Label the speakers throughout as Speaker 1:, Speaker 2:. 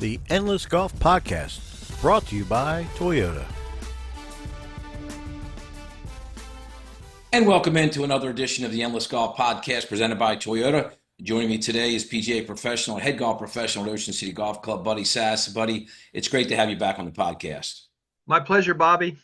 Speaker 1: The Endless Golf Podcast, brought to you by Toyota.
Speaker 2: And welcome into another edition of the Endless Golf Podcast presented by Toyota. Joining me today is PGA professional, head golf professional at Ocean City Golf Club, Buddy Sass. Buddy, it's great to have you back on the podcast.
Speaker 3: My pleasure, Bobby.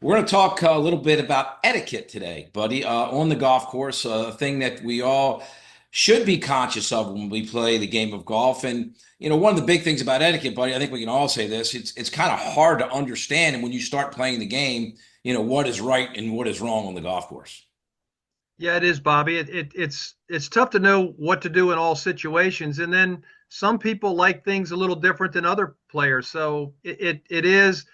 Speaker 2: We're going to talk a little bit about etiquette today, buddy, on the golf course, a thing that we all should be conscious of when we play the game of golf. And, you know, one of the big things about etiquette, buddy, I think we can all say this, it's kind of hard to understand. And when you start playing the game, you know, what is right and what is wrong on the golf course.
Speaker 3: Yeah, it is, Bobby. It's tough to know what to do in all situations. And then some people like things a little different than other players. So it is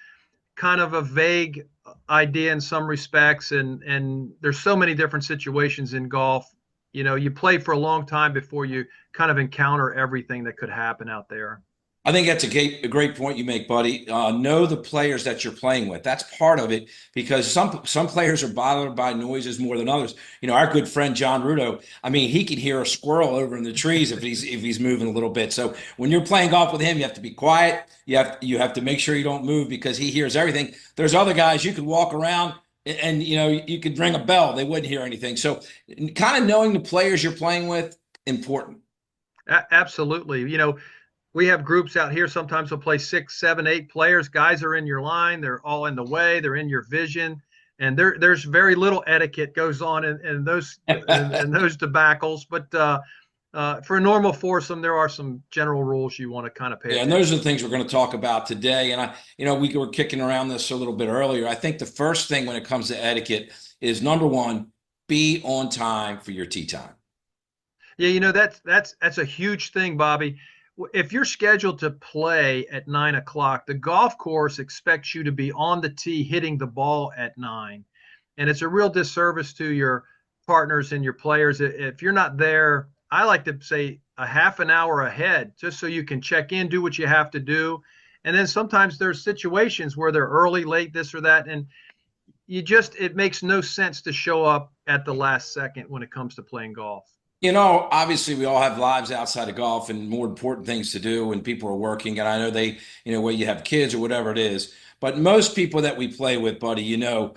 Speaker 3: kind of a vague idea in some respects. And there's so many different situations in golf. You know, you play for a long time before you kind of encounter everything that could happen out there.
Speaker 2: I think that's a great point you make, buddy. Know the players that you're playing with. That's part of it, because some players are bothered by noises more than others. You know, our good friend John Rudo, I mean, he can hear a squirrel over in the trees if he's moving a little bit. So when you're playing golf with him, you have to be quiet. You have to make sure you don't move because he hears everything. There's other guys you could walk around and you know you could ring a bell, they wouldn't hear anything. So kind of knowing the players you're playing with, important.
Speaker 3: Absolutely. You know, we have groups out here. Sometimes we'll play 6, 7, 8 players. Guys are in your line. They're all in the way. They're in your vision. And there's very little etiquette goes on in those in those debacles. But for a normal foursome, there are some general rules you want to kind of pay attention.
Speaker 2: And those are the things we're going to talk about today. And we were kicking around this a little bit earlier. I think the first thing when it comes to etiquette is, number one, be on time for your tee time.
Speaker 3: Yeah, you know, that's a huge thing, Bobby. If you're scheduled to play at 9 o'clock, the golf course expects you to be on the tee hitting the ball at 9. And it's a real disservice to your partners and your players. If you're not there, I like to say a half an hour ahead, just so you can check in, do what you have to do. And then sometimes there's situations where they're early, late, this or that. And it makes no sense to show up at the last second when it comes to playing golf.
Speaker 2: You know, obviously we all have lives outside of golf and more important things to do, and people are working. And I know where you have kids or whatever it is. But most people that we play with, buddy, you know,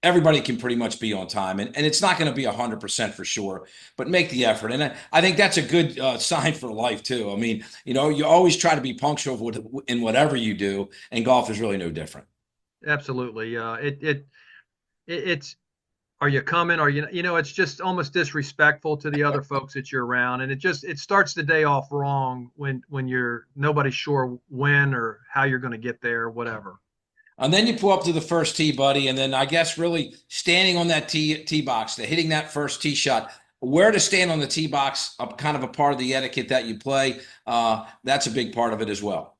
Speaker 2: everybody can pretty much be on time. And it's not going to be 100% for sure, but make the effort. And I think that's a good sign for life, too. I mean, you know, you always try to be punctual in whatever you do, and golf is really no different.
Speaker 3: Absolutely. It's are you coming? Are you know, it's just almost disrespectful to the other folks that you're around. And it starts the day off wrong when nobody's sure when or how you're going to get there or whatever.
Speaker 2: And then you pull up to the first tee, buddy. And then I guess really standing on that tee box, hitting that first tee shot, where to stand on the tee box, kind of a part of the etiquette that you play. That's a big part of it as well.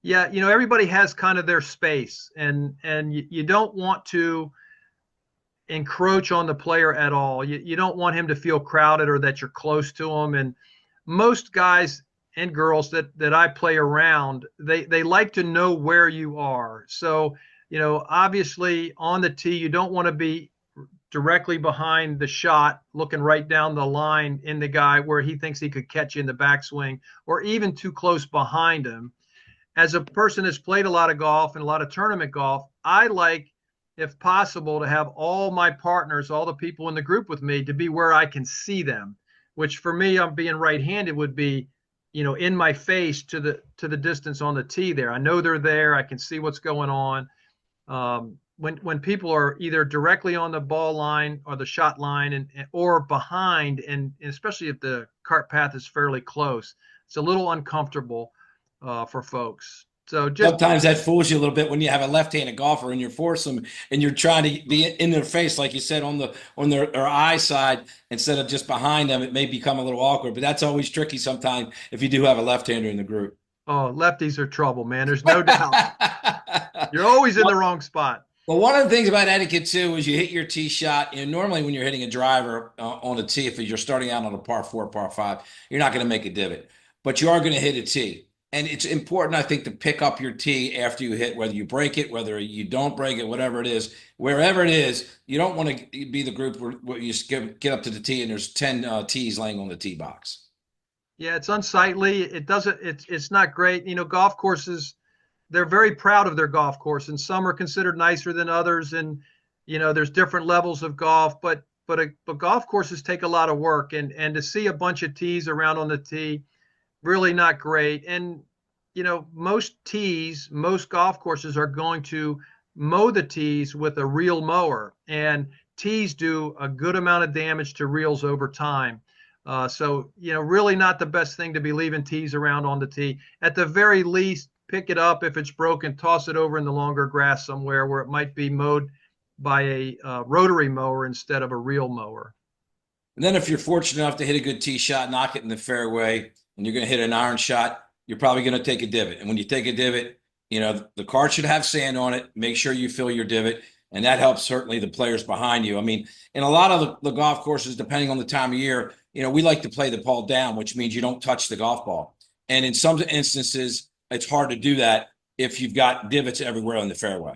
Speaker 3: Yeah. You know, everybody has kind of their space, and you don't want to encroach on the player at all. You don't want him to feel crowded or that you're close to him. And most guys and girls that I play around, they like to know where you are. So, you know, obviously on the tee, you don't want to be directly behind the shot, looking right down the line in the guy where he thinks he could catch you in the backswing, or even too close behind him. As a person that's played a lot of golf and a lot of tournament golf, I like, if possible, to have all my partners, all the people in the group with me, to be where I can see them, which for me, I'm being right-handed, would be, you know, in my face to the distance on the tee there. I know they're there. I can see what's going on. When people are either directly on the ball line or the shot line or behind, and especially if the cart path is fairly close, it's a little uncomfortable for folks. So
Speaker 2: sometimes that fools you a little bit when you have a left-handed golfer in your foursome and you're trying to be in their face, like you said, on their eye side instead of just behind them. It may become a little awkward, but that's always tricky sometimes if you do have a left-hander in the group.
Speaker 3: Oh, lefties are trouble, man. There's no doubt. You're always in the wrong spot.
Speaker 2: Well, one of the things about etiquette too is you hit your tee shot. You know, normally when you're hitting a driver on a tee, if you're starting out on a par 4, par 5, you're not going to make a divot, but you are going to hit a tee. And it's important, I think, to pick up your tee after you hit, whether you break it, whether you don't break it, whatever it is, wherever it is. You don't want to be the group where you get up to the tee and there's 10 tees laying on the tee box.
Speaker 3: Yeah, it's unsightly. It doesn't. It's not great. Golf courses, they're very proud of their golf course, and some are considered nicer than others. And there's different levels of golf, but golf courses take a lot of work, and to see a bunch of tees around on the tee, really not great. And most golf courses are going to mow the tees with a reel mower, and tees do a good amount of damage to reels over time. So really not the best thing to be leaving tees around on the tee. At the very least, pick it up if it's broken, toss it over in the longer grass somewhere where it might be mowed by a rotary mower instead of a reel mower.
Speaker 2: And then if you're fortunate enough to hit a good tee shot, knock it in the fairway, and you're going to hit an iron shot, you're probably going to take a divot. And when you take a divot, the cart should have sand on it. Make sure you fill your divot. And that helps certainly the players behind you. I mean, in a lot of the golf courses, depending on the time of year, we like to play the ball down, which means you don't touch the golf ball. And in some instances, it's hard to do that if you've got divots everywhere on the fairway.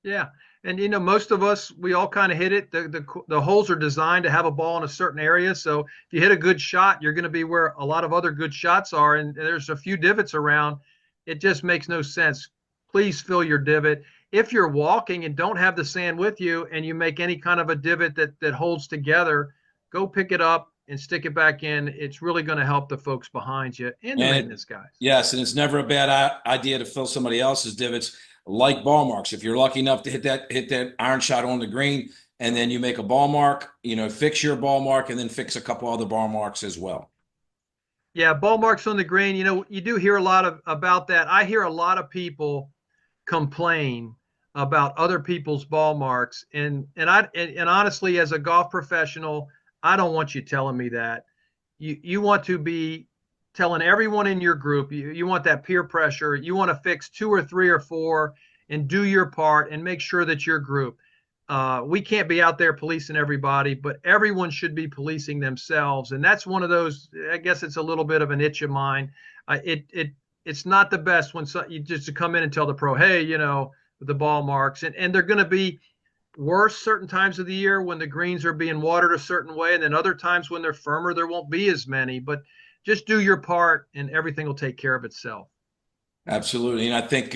Speaker 3: Yeah. And most of us, we all kind of hit it. The holes are designed to have a ball in a certain area. So if you hit a good shot, you're going to be where a lot of other good shots are. And there's a few divots around. It just makes no sense. Please fill your divot. If you're walking and don't have the sand with you, and you make any kind of a divot that holds together, go pick it up and stick it back in. It's really going to help the folks behind you and the maintenance guys.
Speaker 2: Yes, and it's never a bad idea to fill somebody else's divots, like ball marks. If you're lucky enough to hit that iron shot on the green, and then you make a ball mark, fix your ball mark, and then fix a couple other ball marks as well.
Speaker 3: Yeah, ball marks on the green. You do hear a lot about that. I hear a lot of people complain about other people's ball marks, and honestly, as a golf professional, I don't want you telling me that. You want to be telling everyone in your group. You want that peer pressure. You want to fix 2 or 3 or 4 and do your part and make sure that your group. We can't be out there policing everybody, but everyone should be policing themselves. And that's one of those. I guess it's a little bit of an itch of mine. It's not the best when you just to come in and tell the pro, hey, the ball marks, and they're going to be worse certain times of the year when the greens are being watered a certain way, and then other times when they're firmer, there won't be as many. But just do your part, and everything will take care of itself.
Speaker 2: Absolutely, and I think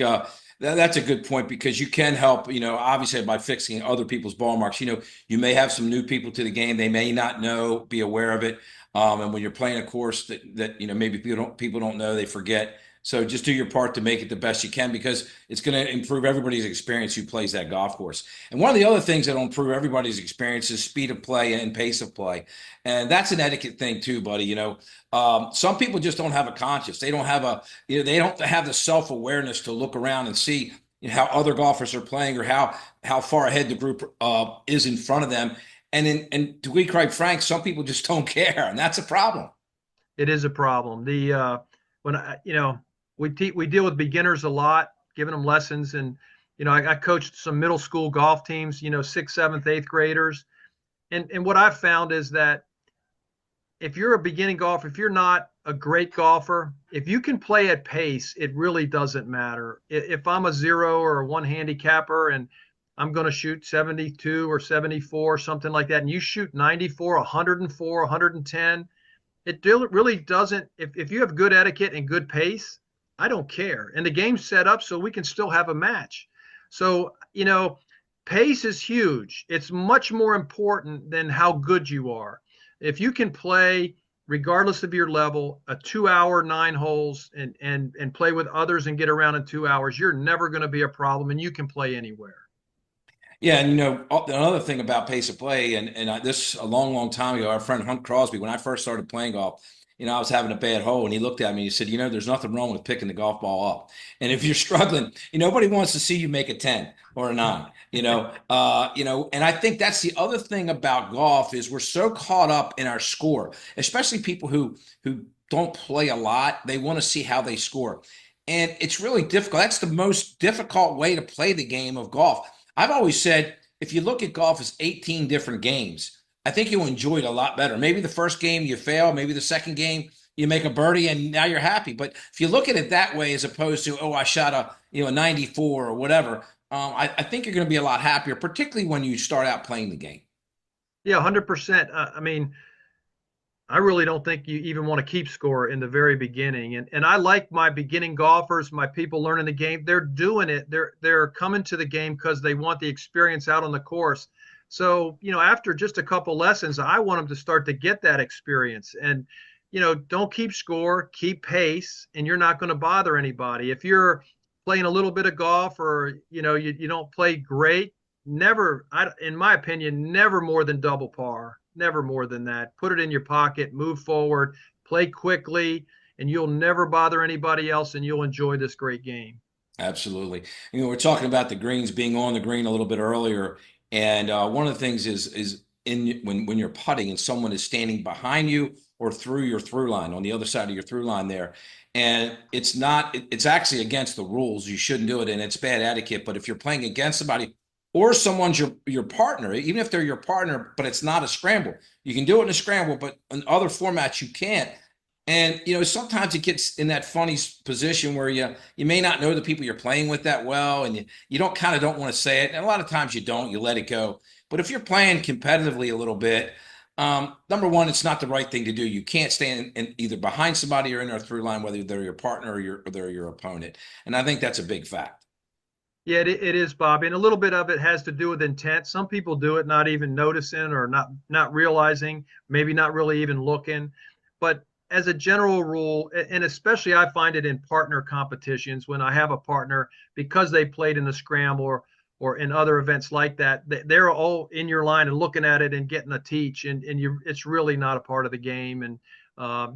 Speaker 2: that's a good point, because you can help, obviously, by fixing other people's ball marks. You may have some new people to the game; they may not know, be aware of it, and when you're playing a course that maybe people don't know, they forget. So just do your part to make it the best you can, because it's going to improve everybody's experience who plays that golf course. And one of the other things that will improve everybody's experience is speed of play and pace of play. And that's an etiquette thing too, buddy. Some people just don't have a conscience. They don't have they don't have the self-awareness to look around and see how other golfers are playing, or how far ahead the group is in front of them. And to be quite frank, some people just don't care, and that's a problem.
Speaker 3: It is a problem. We deal with beginners a lot, giving them lessons. And, I coached some middle school golf teams, 6th, 7th, 8th graders. And what I've found is that if you're a beginning golfer, if you're not a great golfer, if you can play at pace, it really doesn't matter. If I'm a 0 or a 1 handicapper and I'm going to shoot 72 or 74, something like that, and you shoot 94, 104, 110, it really doesn't. If you have good etiquette and good pace, I don't care. And the game's set up so we can still have a match. So, pace is huge. It's much more important than how good you are. If you can play, regardless of your level, a 2-hour, 9 holes and play with others and get around in 2 hours, you're never going to be a problem, and you can play anywhere.
Speaker 2: Yeah, and another thing about pace of play, and this a long, long time ago, our friend Hunt Crosby, when I first started playing golf, I was having a bad hole, and he looked at me and he said, there's nothing wrong with picking the golf ball up. And if you're struggling, nobody wants to see you make a 10 or a 9, and I think that's the other thing about golf is we're so caught up in our score, especially people who don't play a lot. They want to see how they score. And it's really difficult. That's the most difficult way to play the game of golf. I've always said, if you look at golf as 18 different games, I think you'll enjoy it a lot better. Maybe the first game you fail, maybe the second game you make a birdie and now you're happy. But if you look at it that way, as opposed to, I shot a 94 or whatever, I think you're going to be a lot happier, particularly when you start out playing the game.
Speaker 3: Yeah, 100%. I mean, I really don't think you even want to keep score in the very beginning. And I like my beginning golfers, my people learning the game. They're doing it. They're coming to the game because they want the experience out on the course. So, after just a couple lessons, I want them to start to get that experience. And, don't keep score, keep pace, and you're not going to bother anybody. If you're playing a little bit of golf or, you don't play great, never, in my opinion, never more than double par. Never more than that. Put it in your pocket, move forward, play quickly, and you'll never bother anybody else, and you'll enjoy this great game.
Speaker 2: Absolutely. We're talking about the greens, being on the green a little bit earlier, and one of the things is when you're putting and someone is standing behind you or through your through line, on the other side of your through line there, and it's actually against the rules. You shouldn't do it, and it's bad etiquette. But if you're playing against somebody, or someone's your partner, even if they're your partner, but it's not a scramble. You can do it in a scramble, but in other formats you can't. And sometimes it gets in that funny position where you may not know the people you're playing with that well, and you don't want to say it. And a lot of times you don't, you let it go. But if you're playing competitively a little bit, number one, it's not the right thing to do. You can't stand in either behind somebody or in their through line, whether they're your partner or they're your opponent. And I think that's a big fact.
Speaker 3: Yeah, it is, Bobby, and a little bit of it has to do with intent. Some people do it not even noticing or not realizing, maybe not really even looking. But as a general rule, and especially I find it in partner competitions when I have a partner, because they played in the scramble or in other events like that, they're all in your line and looking at it and getting a teach, and it's really not a part of the game. And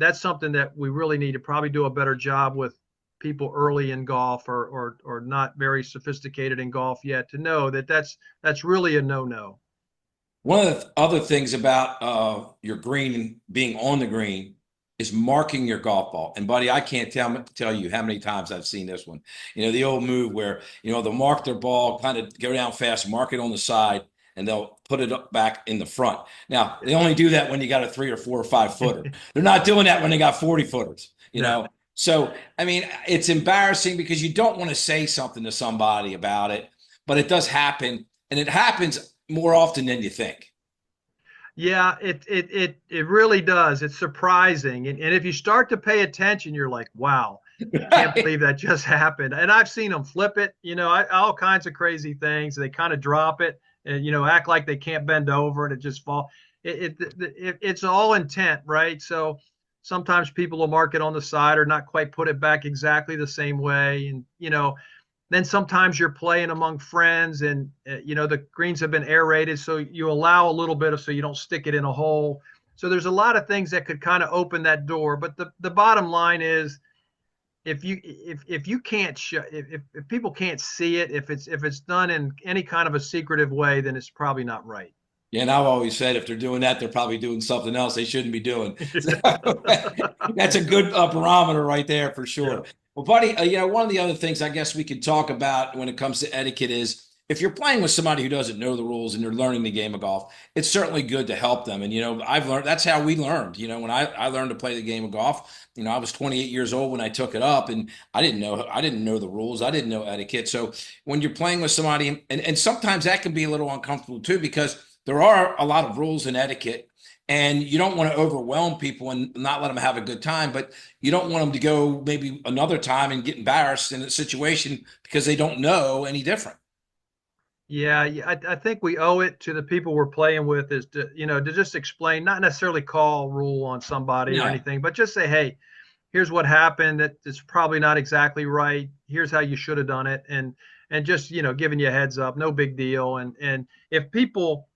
Speaker 3: that's something that we really need to probably do a better job with people early in golf or not very sophisticated in golf yet, to know that that's really a no.
Speaker 2: One of the other things about your green being on the green is marking your golf ball. And buddy, I can't tell you how many times I've seen this one. The old move where they'll mark their ball, kind of go down fast, mark it on the side, and they'll put it up back in the front. Now, they only do that when you got a 3 or 4 or 5 footer. They're not doing that when they got 40 footers, know. So, it's embarrassing because you don't want to say something to somebody about it, but it does happen, and it happens more often than you think.
Speaker 3: Yeah, it really does. It's surprising. And if you start to pay attention, you're like, wow, I can't believe that just happened. And I've seen them flip it, all kinds of crazy things. They kind of drop it and, act like they can't bend over and it just fall. It's all intent, right? So sometimes people will mark it on the side or not quite put it back exactly the same way. And, then sometimes you're playing among friends and, the greens have been aerated. So you allow a little bit of, so you don't stick it in a hole. So there's a lot of things that could kind of open that door. But the bottom line is, if you can't if people can't see it, if it's done in any kind of a secretive way, then it's probably not right.
Speaker 2: Yeah, and I've always said if they're doing that, they're probably doing something else they shouldn't be doing. So, that's a good barometer right there for sure. Yeah. Well, buddy, one of the other things I guess we could talk about when it comes to etiquette is if you're playing with somebody who doesn't know the rules and you're learning the game of golf, it's certainly good to help them. And, I've learned, that's how we learned, when I learned to play the game of golf, I was 28 years old when I took it up and I didn't know the rules. I didn't know etiquette. So when you're playing with somebody, and sometimes that can be a little uncomfortable too, because there are a lot of rules and etiquette, and you don't want to overwhelm people and not let them have a good time, but you don't want them to go maybe another time and get embarrassed in a situation because they don't know any different.
Speaker 3: Yeah, I think we owe it to the people we're playing with is to, to just explain, not necessarily call rule on somebody or anything, but just say, hey, here's what happened. That it's probably not exactly right. Here's how you should have done it. And just, giving you a heads up, no big deal. And if people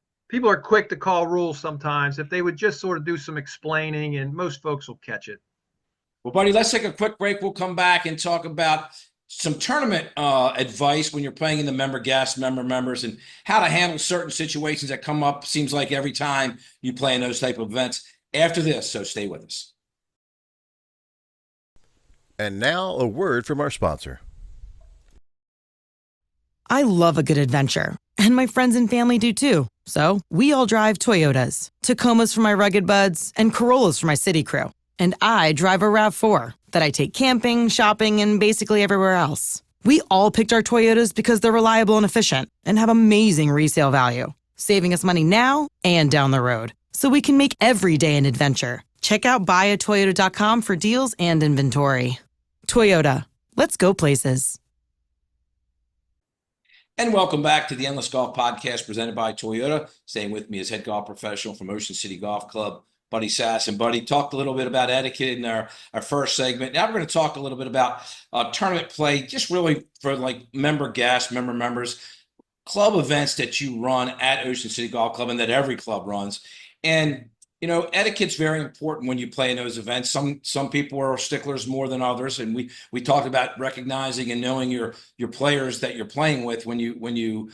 Speaker 3: are quick to call rules sometimes, if they would just sort of do some explaining, and most folks will catch it.
Speaker 2: Well, buddy, let's take a quick break. We'll come back and talk about some tournament advice when you're playing in the member guests, members, and how to handle certain situations that come up, seems like every time you play in those type of events after this. So stay with us.
Speaker 1: And now a word from our sponsor.
Speaker 4: I love a good adventure, and my friends and family do too. So we all drive Toyotas, Tacomas for my rugged buds, and Corollas for my city crew. And I drive a RAV4 that I take camping, shopping, and basically everywhere else. We all picked our Toyotas because they're reliable and efficient and have amazing resale value, saving us money now and down the road. So we can make every day an adventure. Check out buyatoyota.com for deals and inventory. Toyota, let's go places.
Speaker 2: And welcome back to the Endless Golf Podcast presented by Toyota. Staying with me is head golf professional from Ocean City Golf Club, Buddy Sass. And Buddy, talked a little bit about etiquette in our first segment. Now we're going to talk a little bit about tournament play, just really for like member guests, members, club events that you run at Ocean City Golf Club and that every club runs. And etiquette's very important when you play in those events. Some people are sticklers more than others, and we talked about recognizing and knowing your players that you're playing with when you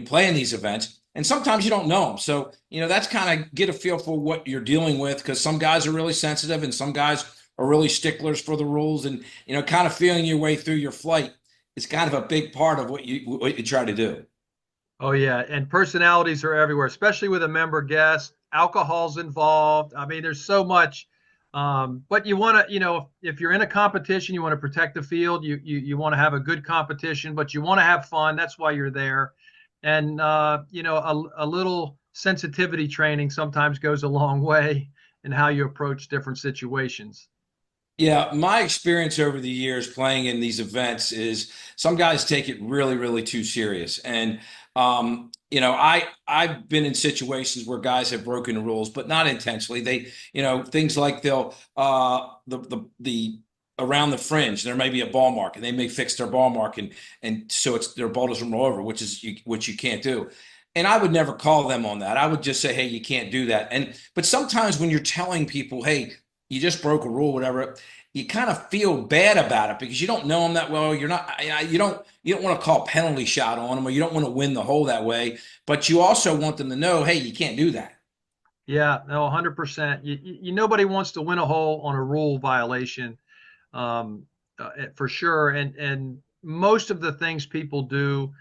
Speaker 2: play in these events. And sometimes you don't know them, so that's kind of get a feel for what you're dealing with, because some guys are really sensitive and some guys are really sticklers for the rules, and kind of feeling your way through your flight is kind of a big part of what you try to do.
Speaker 3: Oh yeah, and personalities are everywhere, especially with a member guest. Alcohol's involved. I mean, there's so much. But you want to, if you're in a competition, you want to protect the field. You want to have a good competition, but you want to have fun. That's why you're there. And a little sensitivity training sometimes goes a long way in how you approach different situations.
Speaker 2: Yeah, my experience over the years playing in these events is some guys take it really, really too serious. And I've been in situations where guys have broken the rules, but not intentionally. They, things like they'll the around the fringe, there may be a ball mark, and they may fix their ball mark, and so their ball doesn't roll over, which you can't do. And I would never call them on that. I would just say, hey, you can't do that. But sometimes when you're telling people, hey, you just broke a rule, whatever, you kind of feel bad about it because you don't know them that well. You don't want to call a penalty shot on them, or you don't want to win the hole that way, but you also want them to know, hey, you can't do that.
Speaker 3: Yeah, no, 100%. Nobody wants to win a hole on a rule violation, for sure. And most of the things people do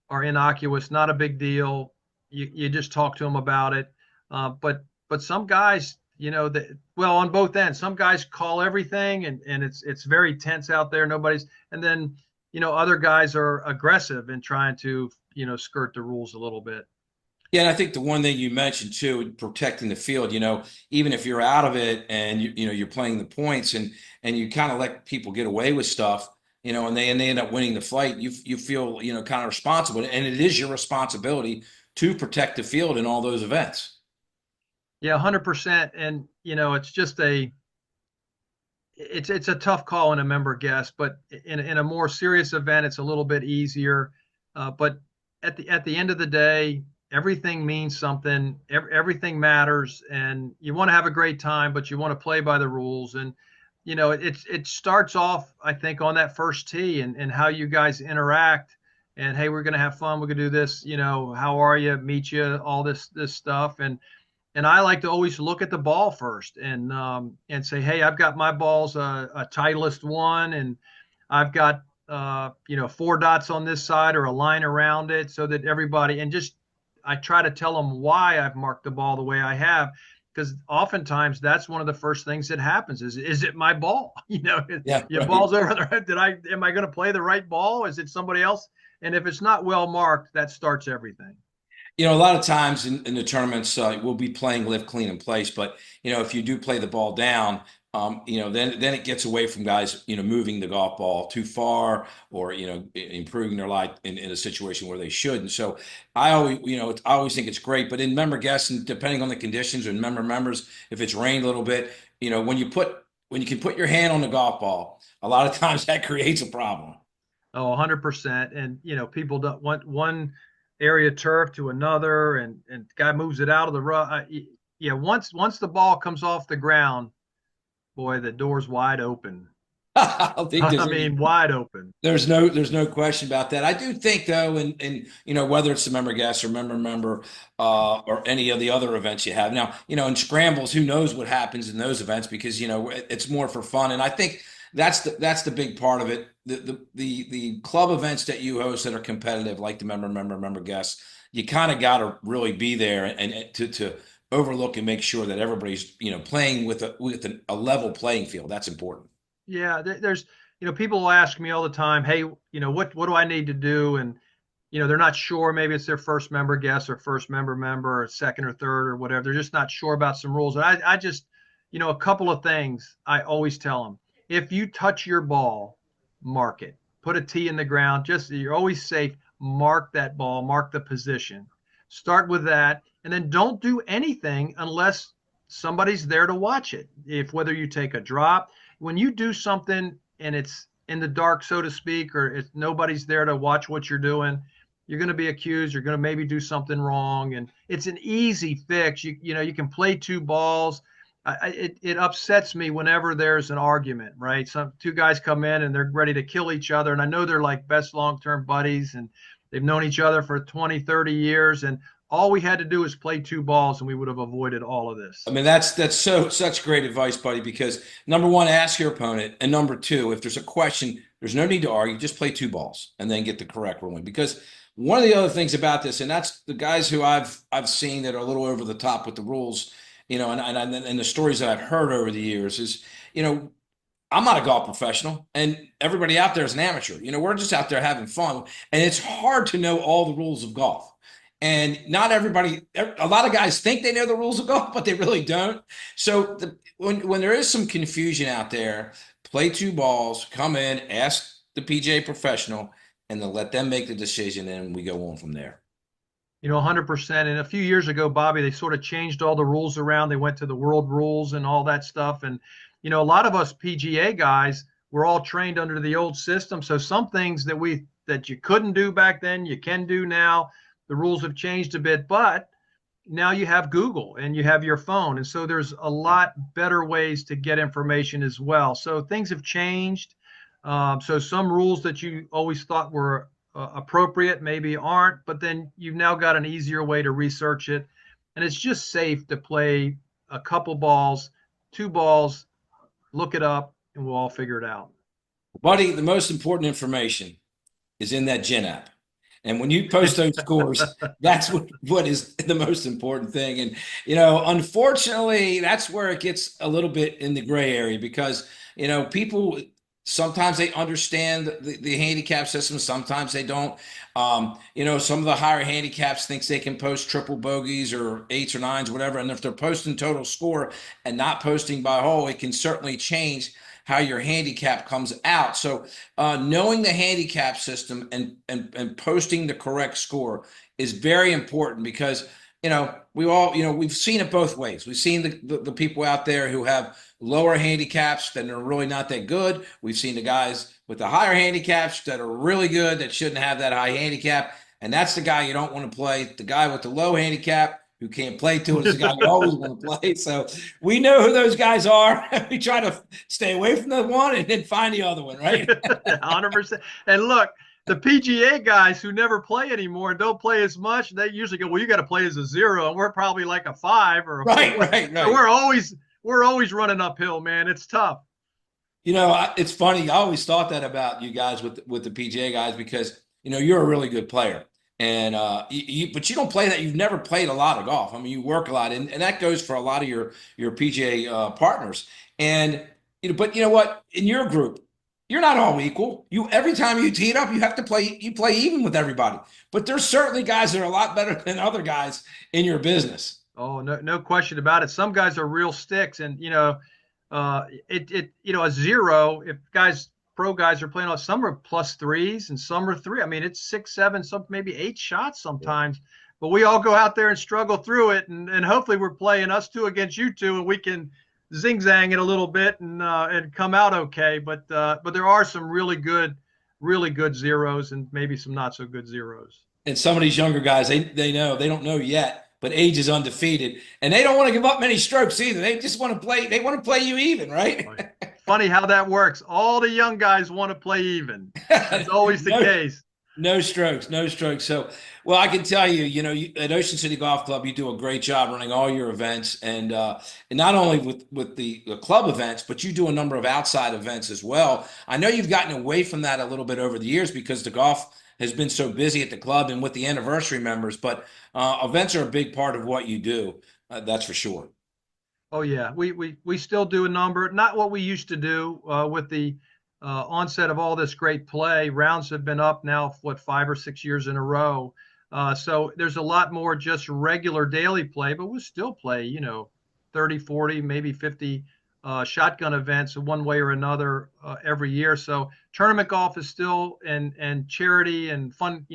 Speaker 3: are innocuous, not a big deal. You just talk to them about it. But some guys, on both ends, some guys call everything, and it's very tense out there. And then other guys are aggressive in trying to skirt the rules a little bit.
Speaker 2: Yeah, and I think the one thing you mentioned too, protecting the field. Even if you're out of it and you're playing the points, and you kind of let people get away with stuff, and they end up winning the fight, you feel kind of responsible, and it is your responsibility to protect the field in all those events.
Speaker 3: Yeah, 100%. And it's just it's a tough call in a member guest, but in a more serious event, it's a little bit easier. But at the end of the day, everything means something. Everything matters, and you want to have a great time, but you want to play by the rules. And it starts off, I think, on that first tee and how you guys interact. And hey, we're gonna have fun. We're gonna do this. How are you? Meet you. All this stuff. And I like to always look at the ball first and say, hey, I've got my balls a Titleist 1, and I've got 4 dots on this side or a line around it, so that everybody, and just I try to tell them why I've marked the ball the way I have, because oftentimes that's one of the first things that happens is it my ball? Yeah, your right. Ball's over there. Am I going to play the right ball? Is it somebody else? And if it's not well marked, that starts everything.
Speaker 2: A lot of times in the tournaments, we'll be playing live, clean, and place. But, if you do play the ball down, then it gets away from guys, moving the golf ball too far, or, improving their life in a situation where they should. And so I always think it's great. But in member guests, and depending on the conditions and members, if it's rained a little bit, when you can put your hand on the golf ball, a lot of times that creates a problem.
Speaker 3: Oh, 100%. And, people don't want one area turf to another, and guy moves it out of the rough. Once the ball comes off the ground, boy, the door's wide open. Wide open.
Speaker 2: There's no question about that. I do think though, and whether it's a member guest or member or any of the other events you have now, in scrambles, who knows what happens in those events, because it's more for fun. And I think that's the big part of it. The club events that you host that are competitive, like the member guests, you kind of got to really be there and to overlook and make sure that everybody's playing with a level playing field. That's important.
Speaker 3: Yeah, there's people will ask me all the time, hey, what do I need to do? And they're not sure. Maybe it's their first member guest or first member or second or third or whatever. They're just not sure about some rules. And I just a couple of things I always tell them. If you touch your ball, mark it. Put a tee in the ground. Just you're always safe. Mark that ball, mark the position. Start with that, and then don't do anything unless somebody's there to watch it. If whether you take a drop, when you do something and it's in the dark, so to speak, or if nobody's there to watch what you're doing, you're going to be accused. You're going to maybe do something wrong, and it's an easy fix. You can play two balls. It upsets me whenever there's an argument, right? Some two guys come in and they're ready to kill each other, and I know they're like best long-term buddies, and they've known each other for 20, 30 years, and all we had to do is play two balls, and we would have avoided all of this.
Speaker 2: I mean, that's such great advice, buddy, because number one, ask your opponent, and number two, if there's a question, there's no need to argue, just play two balls and then get the correct ruling. Because one of the other things about this, and that's the guys who I've seen that are a little over the top with the rules, and the stories that I've heard over the years is, I'm not a golf professional, and everybody out there is an amateur. We're just out there having fun, and it's hard to know all the rules of golf. And not everybody, a lot of guys think they know the rules of golf, but they really don't. So when there is some confusion out there, play two balls, come in, ask the PGA professional, and then let them make the decision, and we go on from there.
Speaker 3: 100%. And a few years ago, Bobby, they sort of changed all the rules around. They went to the world rules and all that stuff. And, a lot of us PGA guys were all trained under the old system. So some things that you couldn't do back then, you can do now. The rules have changed a bit, but now you have Google and you have your phone. And so there's a lot better ways to get information as well. So things have changed. So some rules that you always thought were appropriate maybe aren't, but then you've now got an easier way to research it. And it's just safe to play a couple balls, two balls, look it up, and we'll all figure it out.
Speaker 2: Buddy, the most important information is in that Gin app. And when you post those scores, that's what is the most important thing. And, unfortunately, that's where it gets a little bit in the gray area because, people sometimes they understand the handicap system. Sometimes they don't. Some of the higher handicaps thinks they can post triple bogeys or eights or nines, whatever. And if they're posting total score and not posting by hole, it can certainly change how your handicap comes out. So knowing the handicap system and posting the correct score is very important because, we've seen it both ways. We've seen the people out there who have lower handicaps that are really not that good. We've seen the guys with the higher handicaps that are really good that shouldn't have that high handicap. And that's the guy you don't want to play. The guy with the low handicap who can't play to it is the guy you always want to play. So we know who those guys are. We try to stay away from the one and then find the other one, right?
Speaker 3: 100%. And look, the PGA guys who never play anymore and don't play as much, they usually go, well, you got to play as a 0, and we're probably like a 5 or a 4.
Speaker 2: Right.
Speaker 3: So we're always running uphill, man. It's tough.
Speaker 2: It's funny. I always thought that about you guys with the PGA guys because you're a really good player, and but you don't play that. You've never played a lot of golf. I mean, you work a lot, and that goes for a lot of your PGA partners. And but you know what? In your group, you're not all equal. Every time you tee it up, you have to play. You play even with everybody. But there's certainly guys that are a lot better than other guys in your business.
Speaker 3: Oh, no question about it. Some guys are real sticks, and a 0. If pro guys are playing, some are +3s and some are 3. I mean, it's 6, 7, some maybe 8 shots sometimes. Yeah. But we all go out there and struggle through it, and hopefully we're playing us two against you two, and we can zing-zang it a little bit and come out okay. But there are some really good zeros and maybe some not so good zeros.
Speaker 2: And some of these younger guys, they know, they don't know yet, but age is undefeated, and they don't want to give up many strokes either. They just want to play. They want to play you even, right?
Speaker 3: Funny how that works. All the young guys want to play even. That's always the case.
Speaker 2: No strokes. So, well, I can tell you, at Ocean City Golf Club, you do a great job running all your events, and not only with the club events, but you do a number of outside events as well. I know you've gotten away from that a little bit over the years because the golf has been so busy at the club and with the anniversary members, but events are a big part of what you do. That's for sure.
Speaker 3: Oh yeah, we still do a number, not what we used to do with the onset of all this great play. Rounds have been up now, 5 or 6 years in a row. So there's a lot more just regular daily play, but we'll still play, 30, 40, maybe 50 shotgun events one way or another every year. So tournament golf is still, and charity and fun,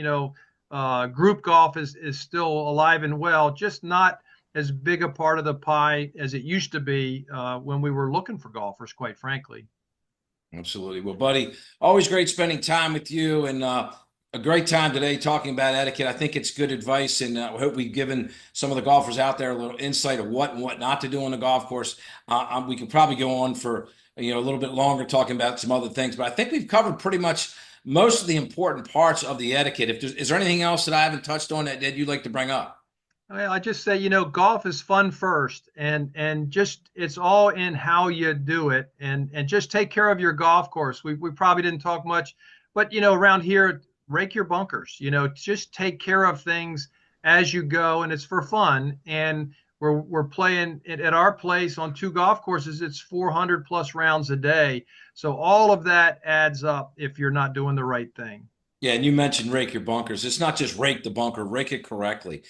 Speaker 3: group golf is still alive and well, just not as big a part of the pie as it used to be when we were looking for golfers, quite frankly.
Speaker 2: Absolutely. Well, buddy, always great spending time with you, and a great time today talking about etiquette. I think it's good advice, and I hope we've given some of the golfers out there a little insight of what and what not to do on the golf course. We could probably go on for a little bit longer talking about some other things, but I think we've covered pretty much most of the important parts of the etiquette. Is there anything else that I haven't touched on that you'd like to bring up?
Speaker 3: I just say, golf is fun first, and just it's all in how you do it, and just take care of your golf course. We probably didn't talk much, but around here, rake your bunkers. Just take care of things as you go, and it's for fun. And we're playing at our place on 2 golf courses. It's 400 plus rounds a day, so all of that adds up if you're not doing the right thing.
Speaker 2: Yeah, and you mentioned rake your bunkers. It's not just rake the bunker, rake it correctly.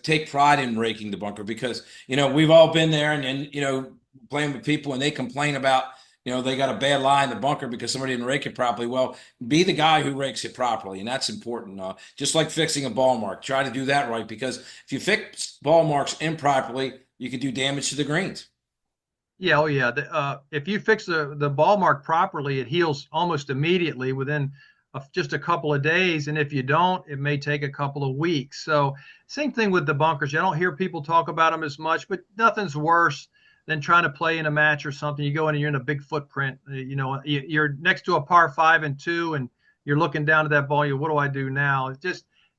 Speaker 2: Take pride in raking the bunker, because, we've all been there and playing with people and they complain about, they got a bad lie in the bunker because somebody didn't rake it properly. Well, be the guy who rakes it properly, and that's important. Just like fixing a ball mark, try to do that right, because if you fix ball marks improperly, you can do damage to the greens.
Speaker 3: Yeah, oh yeah. If you fix the ball mark properly, it heals almost immediately within just a couple of days, and if you don't, it may take a couple of weeks. So same thing with the bunkers. I don't hear people talk about them as much, but nothing's worse than trying to play in a match or something. You go in and you're in a big footprint. You're next to a par 5 and 2, and you're looking down at that ball. What do I do now?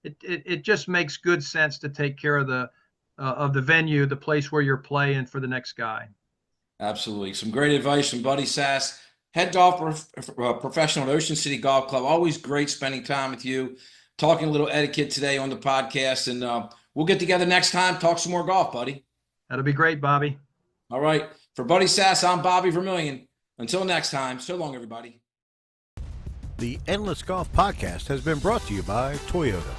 Speaker 3: It just makes good sense to take care of the venue, the place where you're playing, for the next guy.
Speaker 2: Absolutely. Some great advice from Buddy Sass, head golf professional at Ocean City Golf Club. Always great spending time with you, talking a little etiquette today on the podcast. And we'll get together next time, talk some more golf, buddy.
Speaker 3: That'll be great, Bobby.
Speaker 2: All right. For Buddy Sass, I'm Bobby Vermillion. Until next time, so long, everybody.
Speaker 1: The Endless Golf Podcast has been brought to you by Toyota.